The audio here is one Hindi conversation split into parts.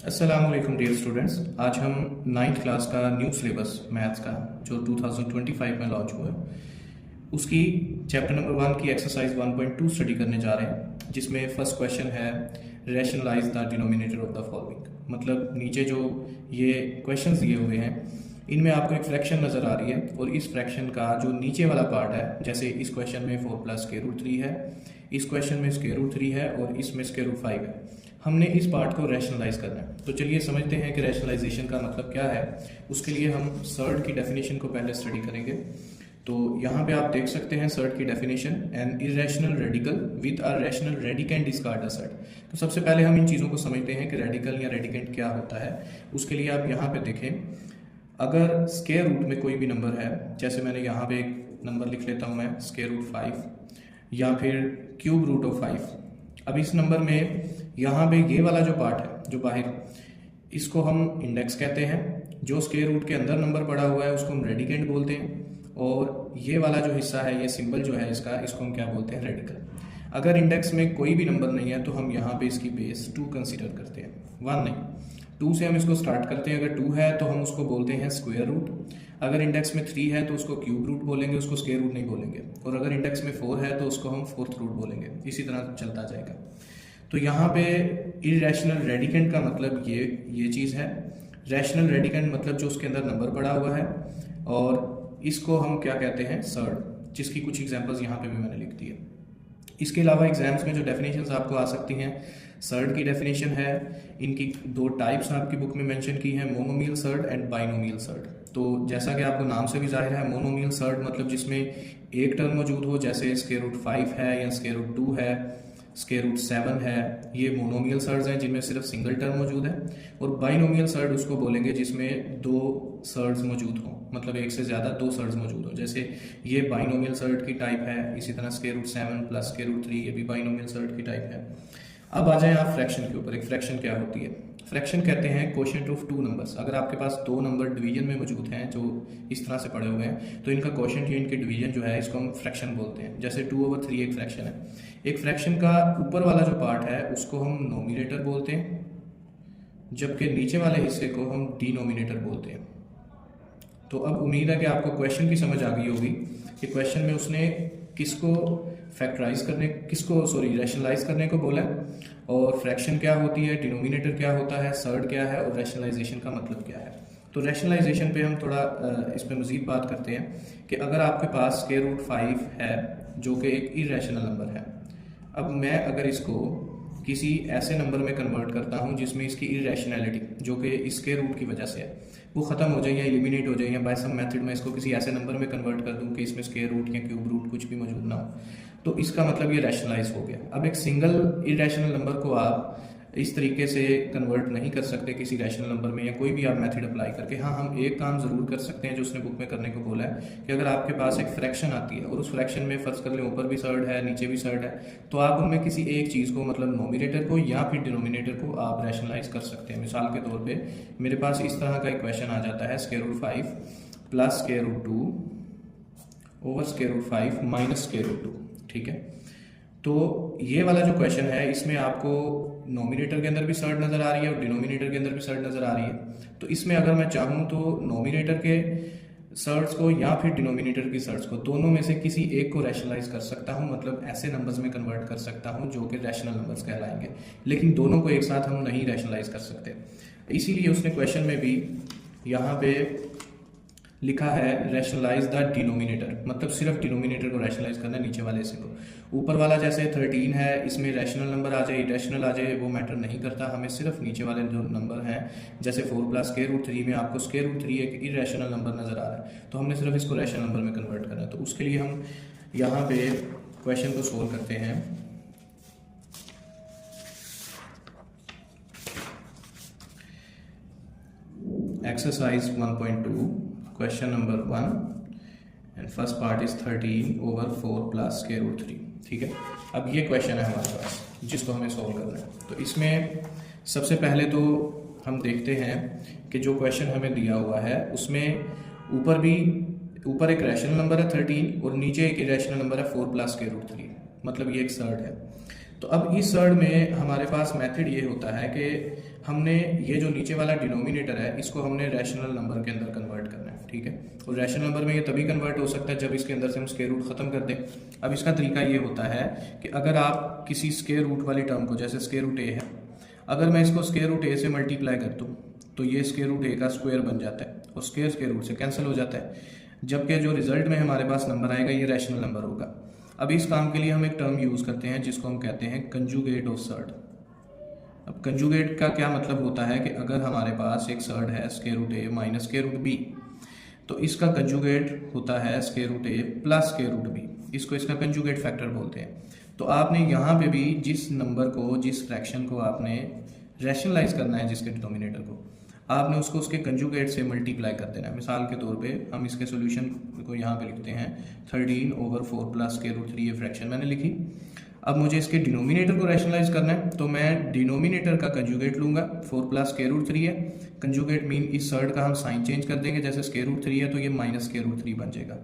अस्सलाम वालेकुम डियर स्टूडेंट्स। आज हम नाइन्थ क्लास का न्यू सिलेबस मैथ्स का जो 2025 में लॉन्च हुआ है उसकी चैप्टर नंबर 1 की एक्सरसाइज 1.2 स्टडी करने जा रहे हैं, जिसमें फर्स्ट क्वेश्चन है rationalise the denominator of the following. मतलब नीचे जो ये क्वेश्चंस दिए हुए हैं इनमें आपको एक फ्रैक्शन नज़र आ रही है और इस फ्रैक्शन का जो नीचे वाला पार्ट है, जैसे इस क्वेश्चन में 4 + स्क्वायर-रूट 3 है, इस क्वेश्चन में स्क्वायर-रूट 3 है और इसमें स्क्वायर-रूट 5 है। हमने इस पार्ट को रैशनलाइज करना है, तो चलिए समझते हैं कि रैशनलाइजेशन का मतलब क्या है। उसके लिए हम सर्ड की डेफिनेशन को पहले स्टडी करेंगे। तो यहाँ पे आप देख सकते हैं सर्ड की definition, an irrational radical with a rational radicand is called a surd. तो सबसे पहले हम इन चीज़ों को समझते हैं कि रेडिकल या रेडिकेंट क्या होता है। उसके लिए आप यहाँ पे देखें, अगर स्क्वायर रूट में कोई भी नंबर है, जैसे मैंने यहाँ पे एक नंबर लिख लेता हूँ मैं स्क्वायर-रूट 5 या फिर क्यूब रूट ऑफ 5। अब इस नंबर में यहाँ पे ये वाला जो पार्ट है जो बाहर, इसको हम इंडेक्स कहते हैं। जो स्क्वायर रूट के अंदर नंबर पड़ा हुआ है उसको हम रेडिकेंट बोलते हैं, और ये वाला जो हिस्सा है, ये सिंबल जो है इसको हम क्या बोलते हैं, रेडिकल। अगर इंडेक्स में कोई भी नंबर नहीं है तो हम यहाँ पे इसकी बेस 2 कंसीडर करते हैं, 1 नहीं, 2 से हम इसको स्टार्ट करते हैं। अगर 2 है तो हम उसको बोलते हैं स्क्वायर रूट। अगर इंडेक्स में 3 है तो उसको क्यूब रूट बोलेंगे, उसको स्क्वायर रूट नहीं बोलेंगे। और अगर इंडेक्स में 4 है तो उसको हम फोर्थ रूट बोलेंगे। इसी तरह चलता जाएगा। तो यहाँ पे इरेशनल रेडिकेंट का मतलब ये चीज़ है। रैशनल रेडिकेंट मतलब जो उसके अंदर नंबर पड़ा हुआ है, और इसको हम क्या कहते हैं, सर्ड, जिसकी कुछ एग्जांपल्स यहाँ पे भी मैंने लिख दी है। इसके अलावा एग्जाम्स में जो डेफिनेशंस आपको आ सकती हैं, सर्ड की डेफिनेशन है, इनकी 2 टाइप्स आपकी बुक में मेंशन की है, monomial surd and binomial surd. तो जैसा कि आपको नाम से भी जाहिर है, मोनोमियल सर्ड मतलब जिसमें एक टर्म मौजूद हो, जैसे स्क्वायर-रूट 5 है या स्क्वायर-रूट 2 है, स्क्वायर-रूट 7 है, ये मोनोमियल सर्ड्स हैं जिनमें सिर्फ सिंगल टर्म मौजूद है। और बाइनोमियल सर्ड उसको बोलेंगे जिसमें 2 सर्ड्स मौजूद हों, मतलब एक से ज़्यादा 2 सर्ड्स मौजूद हों। जैसे ये बाइनोमियल सर्ड की टाइप है। इसी तरह स्क्वायर-रूट 7 + स्क्वायर-रूट 3 ये भी बाइनोमियल सर्ड की टाइप है। अब आ जाएं आप फ्रैक्शन के ऊपर। एक फ्रैक्शन क्या होती है? फ्रैक्शन कहते हैं क्वोशिएंट ऑफ 2 नंबर्स। अगर आपके पास 2 नंबर डिवीजन में मौजूद हैं जो इस तरह से पड़े हुए हैं, तो इनका क्वोशिएंट या इनके डिवीजन जो है इसको हम फ्रैक्शन बोलते हैं। जैसे 2/3 एक फ्रैक्शन है। एक फ्रैक्शन का ऊपर वाला जो पार्ट है उसको हम नोमिनेटर बोलते हैं, जबकि नीचे वाले हिस्से को हम डिनोमिनेटर बोलते हैं। तो अब उम्मीद है कि आपको क्वेश्चन की समझ आ गई होगी कि क्वेश्चन में उसने किसको रैशनलाइज करने को बोला है, और फ्रैक्शन क्या होती है, डिनोमिनेटर क्या होता है, सर्ड क्या है, और रैशनलाइजेशन का मतलब क्या है। तो रैशनलाइजेशन पे हम थोड़ा इस पे मज़ीद बात करते हैं कि अगर आपके पास स्क्वायर-रूट 5 है जो कि एक इरेशनल नंबर है। अब मैं अगर इसको किसी ऐसे नंबर में कन्वर्ट करता हूँ जिसमें इसकी इरेशनैलिटी, जो कि इसके रूट की वजह से है, वो ख़त्म हो जाए या एलिमिनेट हो जाए, या बाय सम मेथड में इसको किसी ऐसे नंबर में कन्वर्ट कर दूँ कि इसमें स्क्वायर रूट या क्यूब रूट कुछ भी मौजूद ना हो, तो इसका मतलब ये रैशनलाइज हो गया। अब एक सिंगल इरेशनल नंबर को आप इस तरीके से कन्वर्ट नहीं कर सकते किसी रैशनल नंबर में, या कोई भी आप मेथड अप्लाई करके। हाँ, हम एक काम ज़रूर कर सकते हैं जो उसने बुक में करने को बोला है कि अगर आपके पास एक फ्रैक्शन आती है और उस फ्रैक्शन में फ़र्ज़ कर लें ऊपर भी सर्ड है नीचे भी सर्ड है, तो आप उनमें किसी एक चीज़ को, मतलब नोमिनेटर को या फिर डिनोमिनेटर को आप रैशनलाइज कर सकते हैं। मिसाल के तौर पर मेरे पास इस तरह का इक्वेशन आ जाता है, square-root 5 + square-root 2 over square-root 5 - square-root 2। ठीक है, तो ये वाला जो क्वेश्चन है इसमें आपको नोमिनेटर के अंदर भी सर्ड नज़र आ रही है और डिनोमिनेटर के अंदर भी सर्ड नज़र आ रही है। तो इसमें अगर मैं चाहूँ तो नोमिनेटर के सर्ड्स को या फिर डिनोमिनेटर की सर्ड्स को, दोनों में से किसी एक को रैशनलाइज कर सकता हूँ, मतलब ऐसे नंबर्स में कन्वर्ट कर सकता हूँ जो कि रैशनल नंबर्स कहलाएंगे। लेकिन दोनों को एक साथ हम नहीं रैशनलाइज कर सकते, इसीलिए उसने क्वेश्चन में भी यहाँ पे लिखा है रैशनलाइज द डिनोमिनेटर, मतलब सिर्फ डिनोमिनेटर को रैशनलाइज करना है, नीचे वाले हिस्से को। ऊपर वाला जैसे 13 है, इसमें रैशनल नंबर आ जाए इरेशनल आ जाए वो मैटर नहीं करता, हमें सिर्फ नीचे वाले जो नंबर हैं, जैसे 4 + स्क्वायर-रूट 3 में आपको स्क्वायर-रूट 3 एक इरेशनल नंबर नज़र आ रहा है, तो हमने सिर्फ इसको रैशनल नंबर में कन्वर्ट करना है। तो उसके लिए हम यहाँ पे क्वेश्चन को सोल्व करते हैं। Exercise 1.2 question number 1 and first part is 13/4 + square-root 3। ठीक है, अब ये क्वेश्चन है हमारे पास जिसको हमें सॉल्व करना है। तो इसमें सबसे पहले तो हम देखते हैं कि जो क्वेश्चन हमें दिया हुआ है उसमें ऊपर एक रैशनल नंबर है 13 और नीचे एक इरेशनल नंबर है 4 + स्क्वायर-रूट 3, मतलब ये एक सर्ड है। तो अब इस सर्ड में हमारे पास मेथड ये होता है कि हमने ये जो नीचे वाला डिनोमिनेटर है इसको हमने रैशनल नंबर के अंदर कन्वर्ट करना है, ठीक है। और रैशनल नंबर में ये तभी कन्वर्ट हो सकता है जब इसके अंदर से हम स्क्वायर रूट खत्म कर दें। अब इसका तरीका ये होता है कि अगर आप किसी स्क्वायर रूट वाली टर्म को, जैसे स्क्वायर रूट ए है, अगर मैं इसको स्क्वायर रूट ए से मल्टीप्लाई कर दूँ तो ये स्क्वायर रूट ए का स्क्वायर बन जाता है और स्क्वायर रूट से कैंसिल हो जाता है, जबकि जो रिजल्ट में हमारे पास नंबर आएगा ये रैशनल नंबर होगा। अब इस काम के लिए हम एक टर्म यूज़ करते हैं जिसको हम कहते हैं कंजुगेट ऑफ सर्ड। अब कंजुगेट का क्या मतलब होता है कि अगर हमारे पास एक सर्ड है स्क्वायर रूट ए माइनस स्क्वायर रूट बी, तो इसका कंजुगेट होता है स्क्वायर रूट ए प्लस स्क्वायर रूट बी, इसको इसका कंजुगेट फैक्टर बोलते हैं। तो आपने यहाँ पे भी जिस नंबर को, जिस फ्रैक्शन को आपने रैशनलाइज करना है, जिसके डिनोमिनेटर को, आपने उसको उसके कंजुगेट से मल्टीप्लाई कर देना है। मिसाल के तौर पे हम इसके सॉल्यूशन को यहाँ पे लिखते हैं 13/4 प्लस स्क्वायर रूट 3, ये फ्रैक्शन मैंने लिखी। अब मुझे इसके डिनोमिनेटर को रैशनलाइज करना है, तो मैं डिनोमिनेटर का कंजुगेट लूंगा, 4 प्लस स्क्वायर रूट 3 है। कंजुगेट मीन इस सर्ड का हम साइन चेंज कर देंगे, जैसे स्क्वायर रूट 3 है तो ये माइनस स्क्वायर रूट 3 बन जाएगा।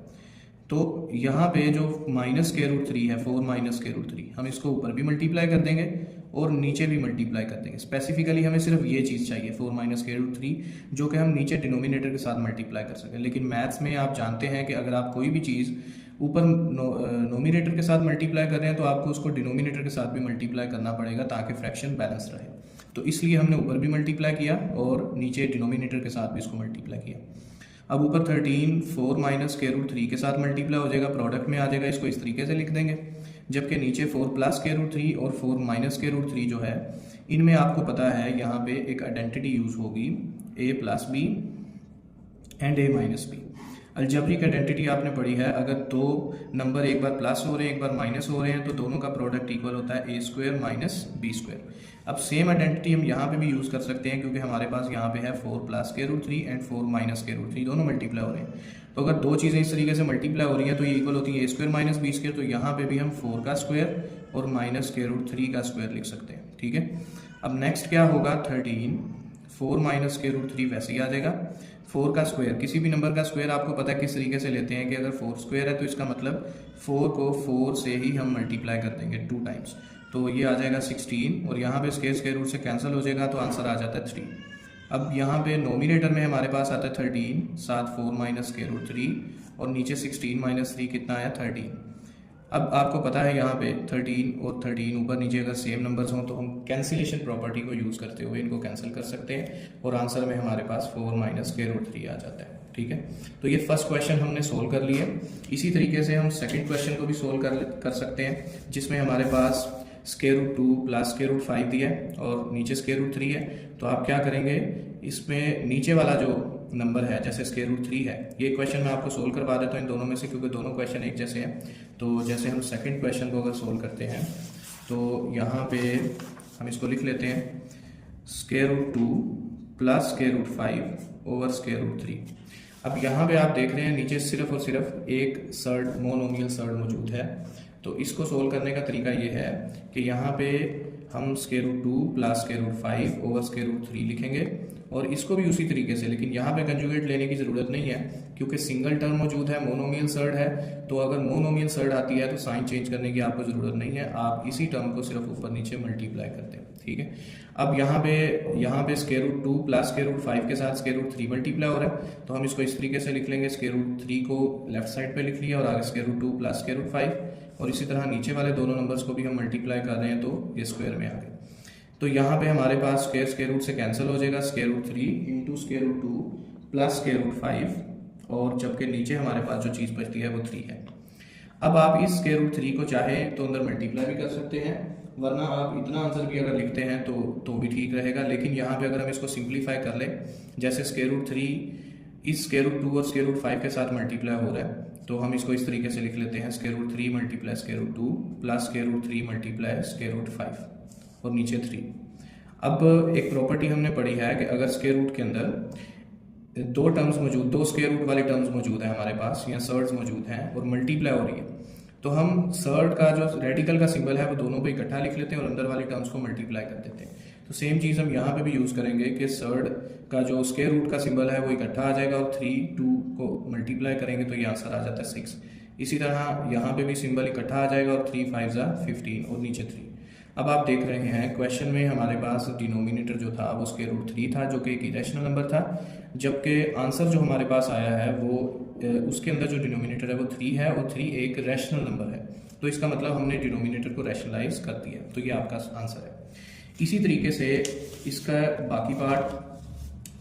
तो यहाँ पे जो माइनस स्क्वायर रूट 3 है, 4 माइनस स्क्वायर रूट 3, हम इसको ऊपर भी मल्टीप्लाई कर देंगे और नीचे भी मल्टीप्लाई कर देंगे। स्पेसिफिकली हमें सिर्फ ये चीज़ चाहिए 4 माइनस स्क्वायर रूट 3, जो कि हम नीचे डिनोमिनेटर के साथ मल्टीप्लाई कर सकें। लेकिन मैथ्स में आप जानते हैं कि अगर आप कोई भी चीज़ ऊपर नोमिनेटर के साथ मल्टीप्लाई कर रहे हैं तो आपको उसको डिनोमिनेटर के साथ भी मल्टीप्लाई करना पड़ेगा ताकि फ्रैक्शन बैलेंस रहे। तो इसलिए हमने ऊपर भी मल्टीप्लाई किया और नीचे डिनोमिनेटर के साथ भी इसको मल्टीप्लाई किया। अब ऊपर 13 4 माइनस स्क्वायर रूट 3 के साथ मल्टीप्लाई हो जाएगा, प्रोडक्ट में आ जाएगा, इसको इस तरीके से लिख देंगे। जबकि नीचे 4 प्लस स्क्वायर रूट 3 और 4 माइनस स्क्वायर रूट 3 जो है, इनमें आपको पता है यहाँ पे एक आइडेंटिटी यूज होगी a plus B and a minus B. Algebraic identity आपने पढ़ी है, अगर दो नंबर एक बार प्लस हो रहे हैं एक बार माइनस हो रहे हैं तो दोनों का प्रोडक्ट इक्वल होता है a square minus B square. अब सेम आइडेंटिटी हम यहाँ पे भी यूज़ कर सकते हैं, क्योंकि हमारे पास यहाँ पे है 4 plus square root 3 and 4 minus square root 3, दोनों मल्टीप्लाई हो रहे हैं। तो अगर दो चीज़ें इस तरीके से मल्टीप्लाई हो रही हैं तो ये इक्वल होती है a square minus B square. तो यहाँ पे भी हम 4 का स्क्वायर और माइनस स्क्वायर रूट 3 का स्क्वायर लिख सकते हैं, ठीक है। अब नेक्स्ट क्या होगा, 13 4 माइनस स्क्वायर रूट 3 वैसे ही आ जाएगा। 4 का स्क्वायर, किसी भी नंबर का स्क्वायर आपको पता है किस तरीके से लेते हैं कि अगर 4 स्क्वायर है तो इसका मतलब 4 को 4 से ही हम मल्टीप्लाई कर देंगे 2 टाइम्स, तो ये आ जाएगा 16 और यहाँ पे स्क्वायर रूट से कैंसिल हो जाएगा तो आंसर आ जाता है 3। अब यहाँ पे नोमिनेटर में हमारे पास आता है 13 साथ 4 माइनस स्क्वायर रूट 3 और नीचे 16 माइनस 3 कितना आया 13। अब आपको पता है यहाँ पे 13 और 13 ऊपर नीचे अगर सेम नंबर्स हों तो हम कैंसिलेशन प्रॉपर्टी को यूज़ करते हुए इनको कैंसिल कर सकते हैं और आंसर में हमारे पास 4 माइनस स्क्वायर रूट 3 आ जाता है, ठीक है। तो ये फर्स्ट क्वेश्चन हमने सोल्व कर लिया। इसी तरीके से हम सेकंड क्वेश्चन को भी सोल्व कर सकते हैं, जिसमें हमारे पास square root 2 plus square root 5 दिया है और नीचे स्क्वायर रूट 3 है। तो आप क्या करेंगे, इसमें नीचे वाला जो नंबर है जैसे स्क्वायर रूट 3 है, ये क्वेश्चन मैं आपको सोल्व करवा देता हूँ इन दोनों में से, क्योंकि दोनों क्वेश्चन एक जैसे हैं। तो जैसे हम सेकंड क्वेश्चन को अगर सोल्व करते हैं तो यहाँ पे हम इसको लिख लेते हैं square root 2 plus square root 5 over square root 3। अब यहाँ पे आप देख रहे हैं नीचे सिर्फ और सिर्फ एक सर्ड मोनोमियल सर्ड मौजूद है। तो इसको सोल्व करने का तरीका ये है कि यहाँ पे हम square root 2 plus square root 5 over square root 3 लिखेंगे और इसको भी उसी तरीके से, लेकिन यहाँ पे कंजुगेट लेने की ज़रूरत नहीं है क्योंकि सिंगल टर्म मौजूद है, मोनोमियल सर्ड है। तो अगर मोनोमियल सर्ड आती है तो साइन चेंज करने की आपको ज़रूरत नहीं है, आप इसी टर्म को सिर्फ ऊपर नीचे मल्टीप्लाई करते हैं, ठीक है। अब यहाँ पे square root 2 plus square root 5 के साथ स्क्वायर रूट 3 मल्टीप्लाई हो रहा है, तो हम इसको इस तरीके से लिख लेंगे, स्क्वायर रूट 3 को लेफ्ट साइड पे लिख लिया और आगे square root 2 plus square root 5 और इसी तरह नीचे वाले दोनों नंबर्स को भी हम मल्टीप्लाई कर रहे हैं तो ये स्क्वायर में आ गए। तो यहाँ पे हमारे पास स्क्वायर रूट से कैंसिल हो जाएगा, square root 3 into square root 2 plus square root 5 और जबकि नीचे हमारे पास जो चीज़ बचती है वो 3 है। अब आप इस स्क्वायर रूट 3 को चाहे तो अंदर मल्टीप्लाई भी कर सकते हैं, वरना आप इतना आंसर भी अगर लिखते हैं तो भी ठीक रहेगा। लेकिन यहाँ पे अगर हम इसको सिंप्लीफाई कर लें, जैसे स्क्वायर रूट 3 इस स्क्वायर रूट 2 और स्क्वायर रूट 5 के साथ मल्टीप्लाई हो रहा है, तो हम इसको इस तरीके से लिख लेते हैं square root 3 multiply square root 2 plus square root 3 multiply square root 5 और नीचे 3। अब एक प्रॉपर्टी हमने पढ़ी है कि अगर स्क्वायर रूट के अंदर दो स्क्वायर रूट वाली टर्म्स मौजूद है हमारे पास या सर्ड्स मौजूद हैं और मल्टीप्लाई हो रही है, तो हम सर्ड का जो रेडिकल का सिंबल है वो दोनों पे इकट्ठा लिख लेते हैं और अंदर वाली टर्म्स को मल्टीप्लाई कर देते हैं। तो सेम चीज़ हम यहाँ पे भी यूज़ करेंगे कि सर्ड का जो स्क्वायर रूट का सिंबल है वो इकट्ठा आ जाएगा और 3 2 को मल्टीप्लाई करेंगे तो ये आंसर आ जाता है 6। इसी तरह यहाँ पे भी सिंबल इकट्ठा आ जाएगा और 3 5 15 और नीचे 3। अब आप देख रहे हैं क्वेश्चन में हमारे पास डिनोमिनेटर जो था वो स्क्वायर रूट 3 था, जो कि एक इरेशनल नंबर था, जबकि आंसर जो हमारे पास आया है वो उसके अंदर जो डिनोमिनेटर है वो 3 है और 3 एक रैशनल नंबर है। तो इसका मतलब हमने डिनोमिनेटर को रैशनलाइज कर दिया, तो ये आपका आंसर है। इसी तरीके से इसका बाकी part,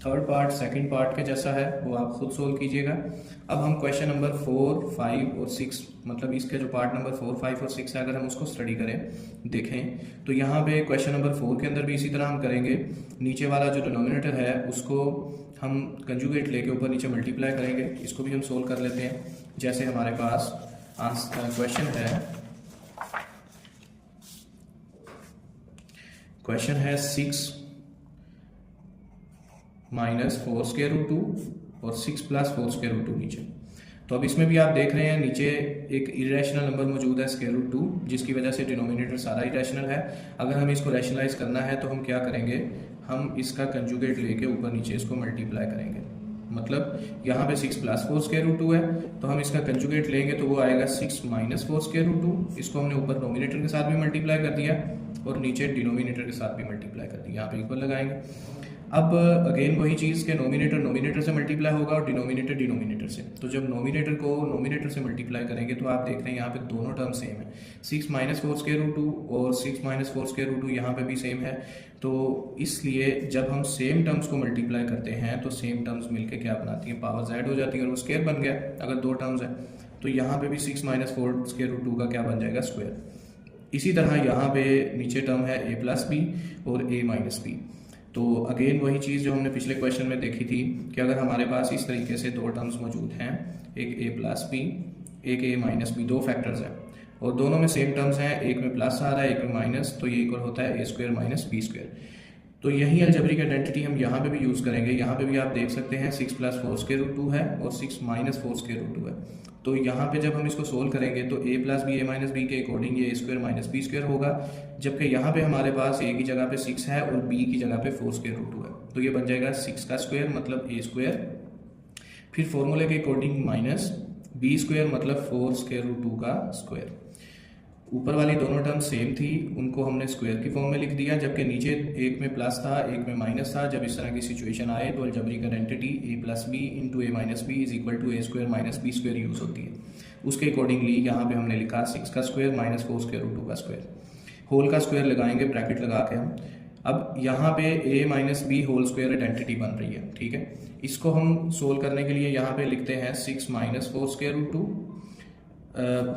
third part second part के जैसा है, वो आप खुद सोल्व कीजिएगा। अब हम क्वेश्चन नंबर 4, 5 और 6, मतलब इसके जो पार्ट नंबर 4, 5 और 6 है, अगर हम उसको स्टडी करें देखें तो यहाँ पे क्वेश्चन नंबर 4 के अंदर भी इसी तरह हम करेंगे। नीचे वाला जो डिनोमिनेटर है उसको हम कंजुगेट लेके ऊपर नीचे मल्टीप्लाई करेंगे। इसको भी हम सोल्व कर लेते हैं। जैसे हमारे पास क्वेश्चन है 6 माइनस 4 स्क्वायर रूट 2 और 6 प्लस 4 स्क्वायर रूट 2 नीचे। तो अब इसमें भी आप देख रहे हैं नीचे एक इरेशनल नंबर मौजूद है स्क्वायर रूट 2, जिसकी वजह से डिनोमिनेटर सारा इरेशनल है। अगर हमें इसको रैशनलाइज करना है तो हम क्या करेंगे, हम इसका कंजुगेट लेके ऊपर नीचे इसको मल्टीप्लाई करेंगे। मतलब यहाँ पे 6 प्लस 4 स्क्वायर रूट 2 है, तो हम इसका कंजुगेट लेंगे तो वो आएगा 6 माइनस 4 स्क्वायर रूट 2। इसको हमने ऊपर नोमिनेटर के साथ भी मल्टीप्लाई कर दिया और नीचे डिनोमिनेटर के साथ भी मल्टीप्लाई कर दिया। यहाँ पे इक्वल लगाएंगे। अब अगेन वही चीज़ के नोमिनेटर से मल्टीप्लाई होगा और डिनोमिनेटर से। तो जब नोमिनेटर को नोमिनेटर से मल्टीप्लाई करेंगे तो आप देख रहे हैं यहाँ पे दोनों टर्म सेम है। 6 माइनस 4 स्क्वायर रूट 2 और 6 माइनस 4 स्क्वायर रूट 2 यहाँ पे भी सेम है। तो इसलिए जब हम सेम टर्म्स को मल्टीप्लाई करते हैं तो सेम टर्म्स मिलके क्या बनाती हैं, पावर्स ऐड हो जाती है और वो स्क्वायर बन गया। अगर दो टर्म्स है तो यहाँ पे भी 6 माइनस 4 स्क्वायर रूट 2 का क्या बन जाएगा, स्क्वायर। इसी तरह यहाँ पे नीचे टर्म है a प्लस बी और a माइनस बी। तो अगेन वही चीज़ जो हमने पिछले क्वेश्चन में देखी थी कि अगर हमारे पास इस तरीके से दो टर्म्स मौजूद हैं, एक a प्लस बी, एक a माइनस बी, दो फैक्टर्स हैं और दोनों में सेम टर्म्स हैं, एक में प्लस आ रहा है एक में माइनस, तो ये इक्वल होता है a square minus B square. तो यही अलजेब्रिक आइडेंटिटी हम यहाँ पे भी यूज़ करेंगे। यहाँ पे भी आप देख सकते हैं 6 प्लस 4 स्क्वायर रूट 2 है और 6 माइनस 4 स्क्वायर रूट 2 है। तो यहाँ पे जब हम इसको सोल्व करेंगे तो a plus B, a minus B के अकॉर्डिंग ये a square minus B square होगा, जबकि यहाँ पे हमारे पास a की जगह पे 6 है और b की जगह पे 4 स्क्वायर रूट 2 है। तो ये बन जाएगा 6 का स्क्वायर मतलब a स्क्वायर, फिर फॉर्मूले के अकॉर्डिंग माइनस b स्क्वायर मतलब 4 स्क्वायर रूट 2 का स्क्वायर। ऊपर वाली दोनों टर्म सेम थी, उनको हमने स्क्वायर की फॉर्म में लिख दिया, जबकि नीचे एक में प्लस था एक में माइनस था। जब इस तरह की सिचुएशन आए तो algebraic identity a plus B into a minus B is equal to a square minus B square use होती है। उसके अकॉर्डिंगली यहाँ पे हमने लिखा 6 का स्क्वायर माइनस 4 स्क्वायर रूट 2 का स्क्वायर। होल का स्क्वायर लगाएंगे ब्रैकेट लगा के हम। अब यहाँ पे a minus B whole square identity बन रही है, ठीक है। इसको हम सोल्व करने के लिए यहाँ पे लिखते हैं 6 minus 4 square root 2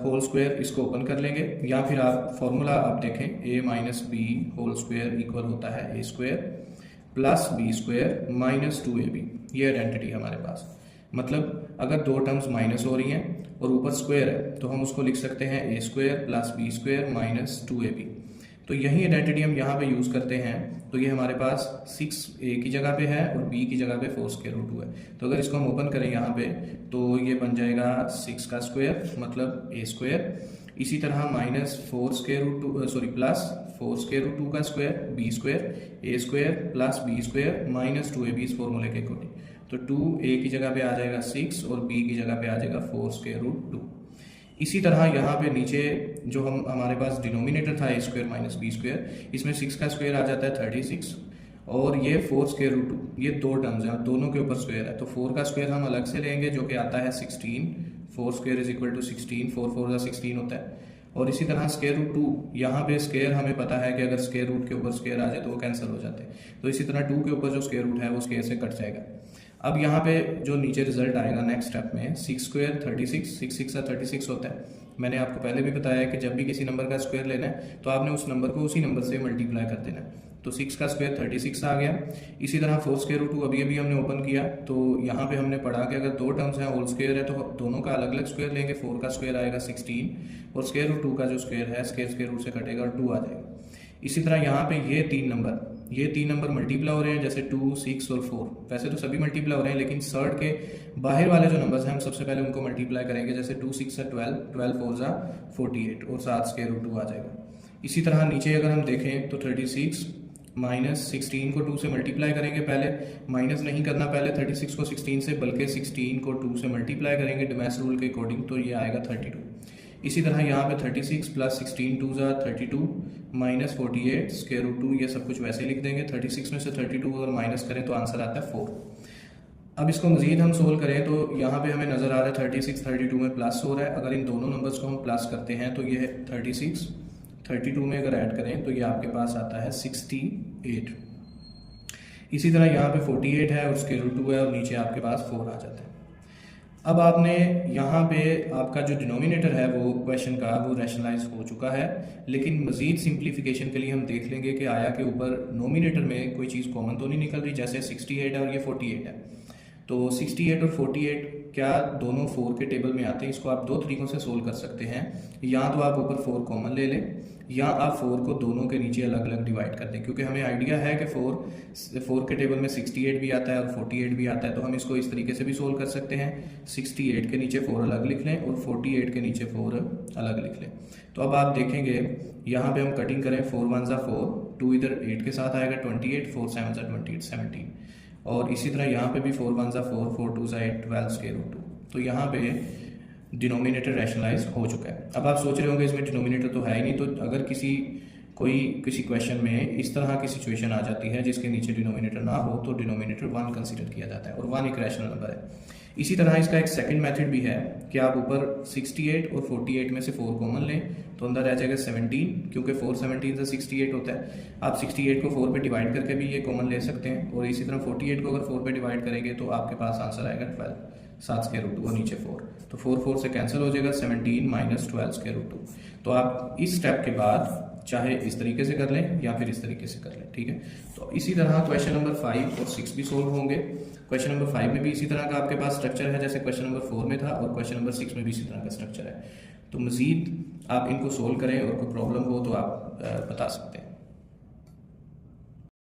whole square, इसको ओपन कर लेंगे। या फिर आप फॉर्मूला आप देखें a minus B whole square equal होता है a square plus B square minus 2ab। ये आइडेंटिटी हमारे पास, मतलब अगर दो टर्म्स माइनस हो रही हैं और ऊपर स्क्वायर है तो हम उसको लिख सकते हैं a square plus B square minus 2ab। तो यही आइडेंटिटी हम यहाँ पे यूज़ करते हैं। तो ये हमारे पास 6 a की जगह पे है और b की जगह पे 4 स्क्वायर रूट 2 है। तो अगर इसको हम ओपन करें यहाँ पे तो ये बन जाएगा 6 का स्क्वायर मतलब a स्क्वायर। इसी तरह minus 4 square root 2 sorry plus 4 square root 2 का square b square, a square plus b square minus 2ab इस फॉर्मूले के अकॉर्डिंग। तो 2a की जगह पे आ जाएगा 6 और b की जगह पे आ जाएगा 4 स्क्वायर रूट 2। इसी तरह यहाँ पे नीचे जो हमारे पास डिनोमिनेटर था a square minus B square, इसमें 6 का स्क्वायर आ जाता है 36 और ये 4 स्क्वायर रूट 2, ये दो टर्म्स हैं दोनों के ऊपर स्क्वायर है। तो 4 का स्क्वायर हम अलग से लेंगे जो कि आता है 16, 4 स्क्वायर इज इक्वल टू 16, 4 4 का 16 होता है। और इसी तरह स्क्वायर रूट 2, यहाँ पे स्क्वायर हमें पता है कि अगर स्क्वायर रूट के ऊपर स्क्वायर आ जाए तो वो कैंसिल हो जाते हैं। तो इसी तरह 2 के ऊपर जो स्क्वायर रूट है वो स्क्वायर से कट जाएगा। अब यहाँ पे जो नीचे रिजल्ट आएगा नेक्स्ट स्टेप में 6 स्क्वायर 36, 6 6 36 होता है। मैंने आपको पहले भी बताया कि जब भी किसी नंबर का स्क्वायर लेना है तो आपने उस नंबर को उसी नंबर से मल्टीप्लाई कर देना है। तो 6 का स्क्वायर 36 आ गया। इसी तरह 4 स्क्वायर रूट 2 अभी अभी हमने ओपन किया, तो यहाँ पे हमने पढ़ा कि अगर दो टर्म्स हैं होल स्क्वायर है तो दोनों का अलग अलग स्क्वायर लेंगे। 4 का स्क्वायर आएगा 16 और स्क्वायर रूट 2 का जो स्क्वायर है स्क्वायर रूट से कटेगा और 2 आ जाएगा। इसी तरह यहाँ पे ये तीन नंबर मल्टीप्लाई हो रहे हैं, जैसे 2, 6 और 4। वैसे तो सभी मल्टीप्लाई हो रहे हैं लेकिन सर्ड के बाहर वाले जो नंबर्स हैं हम सबसे पहले उनको मल्टीप्लाई करेंगे। जैसे 2 6 से 12, 12 4 जा 48 और 7 स्क्वायर रूट 2 आ जाएगा। इसी तरह नीचे अगर हम देखें तो 36 माइनस 16 को 2 से मल्टीप्लाई करेंगे। पहले माइनस नहीं करना पहले 36 को 16 से, बल्कि 16 को 2 से मल्टीप्लाई करेंगे डेमैस रूल के अकॉर्डिंग, तो ये आएगा 32। इसी तरह यहाँ पे 36 प्लस 16 2 जा 32 -48 स्क्वायर रूट 2, ये सब कुछ वैसे लिख देंगे। 36 में से 32 अगर माइनस करें तो आंसर आता है 4। अब इसको मजीद हम सोल्व करें तो यहाँ पे हमें नज़र आ रहा है 36 32 में प्लस हो रहा है। अगर इन दोनों नंबर्स को हम प्लस करते हैं तो ये है 36 32 में अगर ऐड करें तो ये आपके पास आता है 68। इसी तरह यहाँ पे 48 है और स्क्वायर रूट 2 है और नीचे आपके पास 4 आ जाता है। अब आपने यहाँ पे आपका जो डिनोमिनेटर है वो क्वेश्चन का वो रैशनलाइज हो चुका है, लेकिन मज़ीद सिंप्लीफिकेशन के लिए हम देख लेंगे कि आया के ऊपर नोमिनेटर में कोई चीज़ कॉमन तो नहीं निकल रही। जैसे 68 है और ये 48 है, तो 68 और 48 क्या दोनों 4 के टेबल में आते हैं। इसको आप दो तरीक़ों से सोल्व कर सकते हैं, या तो आप ऊपर 4 कॉमन ले लें या आप 4 को दोनों के नीचे अलग अलग डिवाइड कर दें, क्योंकि हमें आइडिया है कि 4 के टेबल में 68 भी आता है और 48 भी आता है। तो हम इसको इस तरीके से भी सोल्व कर सकते हैं, 68 के नीचे 4 अलग लिख लें और 48 के नीचे 4 अलग लिख लें। तो अब आप देखेंगे यहाँ पे हम कटिंग करें, 4 1 ज़ा 4, 2 इधर 8 के साथ आएगा 28, 4 7 ज़ा 28 17, और इसी तरह यहाँ पे भी 4 1 ज़ा 4, 4 2 ज़ा 8 12 स्क्वायर रूट 2। तो यहाँ पे डिनोमिनेटर रैशनलाइज हो चुका है। अब आप सोच रहे होंगे इसमें डिनोमिनेटर तो है ही नहीं, तो अगर किसी क्वेश्चन में इस तरह की सिचुएशन आ जाती है जिसके नीचे डिनोमिनेटर ना हो तो डिनोमिनेटर 1 कंसीडर किया जाता है और 1 एक रैशनल नंबर है। इसी तरह इसका एक सेकंड मेथड भी है कि आप ऊपर 68 और 48 में से 4 कॉमन लें तो अंदर रह जाएगा 17, क्योंकि 4 17 से 68 होता है। आप 68 को 4 पे डिवाइड करके भी ये कॉमन ले सकते हैं, और इसी तरह 48 को अगर 4 पे डिवाइड करेंगे तो आपके पास आंसर आएगा 12, 7 स्क्वायर रूट 2 और नीचे 4, तो 4 4 से कैंसिल हो जाएगा, 17 माइनस 12 स्क्वायर रूट 2। तो आप इस स्टेप के बाद चाहे इस तरीके से कर लें या फिर इस तरीके से कर लें, ठीक है। तो इसी तरह क्वेश्चन नंबर 5 और 6 भी सोल्व होंगे। क्वेश्चन नंबर 5 में भी इसी तरह का आपके पास स्ट्रक्चर है जैसे क्वेश्चन नंबर 4 में था, और क्वेश्चन नंबर 6 में भी इसी तरह का स्ट्रक्चर है। तो मज़ीद आप इनको सोल्व करें और कोई प्रॉब्लम हो तो आप बता सकते हैं।